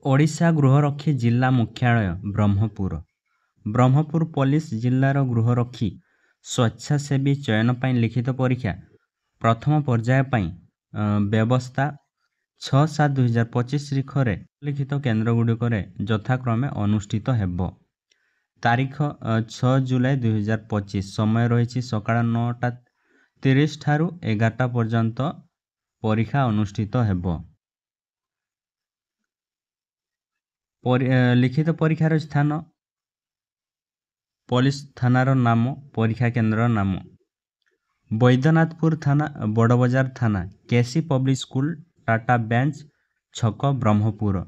ओडिशा गृहरक्षी जिला मुख्यालय ब्रह्मपुर। ब्रह्मपुर पुलिस जिलार गृहरक्षी स्वेच्छासेवी चयन पर लिखित परीक्षा प्रथम पर्याय व्यवस्था 6/7/2025 तारिखरे लिखित केन्द्रगुड़िक यथाक्रमे अनुष्ठित हेब। तारीख 6 जुलाई 2025। समय रही सकाळ 9:30 ठारू 11टा पर्यंत परीक्षा अनुष्ठित हेब। लिखित परीक्षार स्थान पुलिस थानार नाम परीक्षा केन्द्र नाम बैद्यनाथपुर थाना बड़बजार थाना केसी पब्लिक स्कूल टाटा बेंच छक ब्रह्मपुर।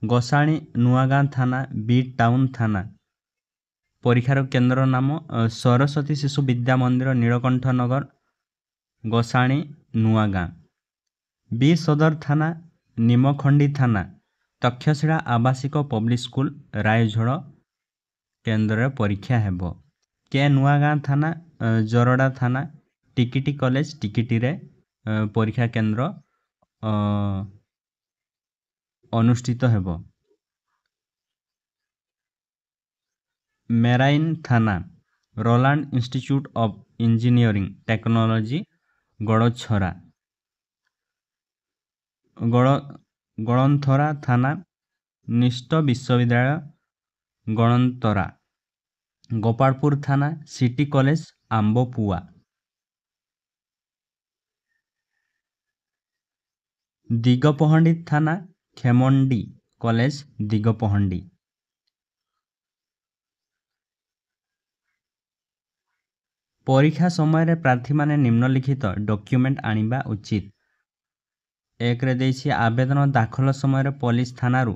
गोसाणी नुआगाँ थाना बी टाउन थाना परीक्षार केन्द्र नाम सरस्वती शिशु विद्या मंदिर नीलकंठ नगर गोसाणी नुआगाँ। बी सदर थाना निमखंडी थाना तक्षशिला आवासिक पब्लिक स्कूल रायझोड़ केन्द्र परीक्षा हेब। के नुआगाँ थाना जरड़ा थाना टिकिटी कॉलेज टिकिटी रे परीक्षा केन्द्र अनुष्ठित हेब। मेराइन थाना Roland institute of engineering technology गड़छरा। गणथरा थाना निष्ठ विश्वविद्यालय गणतरा। गोपालपुर थाना सिटी कॉलेज आंबपुआ। दिगपहंडी थाना खेमंडी कॉलेज दिगपहंडी। परीक्षा समय प्रार्थी माने निम्नलिखित डॉक्यूमेंट आनिबा उचित। एक रे देछि आवेदन दाखल समय पुलिस थानारू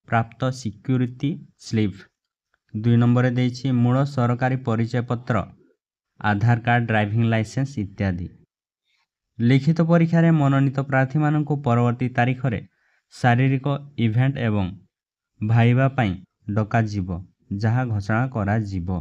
प्राप्त सिक्यूरिटी स्लिप। 2 नंबर देछि मूल सरकारी परिचय पत्र आधार कार्ड ड्राइविंग लाइसेंस इत्यादि। लिखित परीक्षा रे मनोनीत प्रार्थी माननकु परवर्ती तारीख रे शारीरिक इवेंट एवं भाइबा पई डका जीवो जहा घोषणा करा जीवो।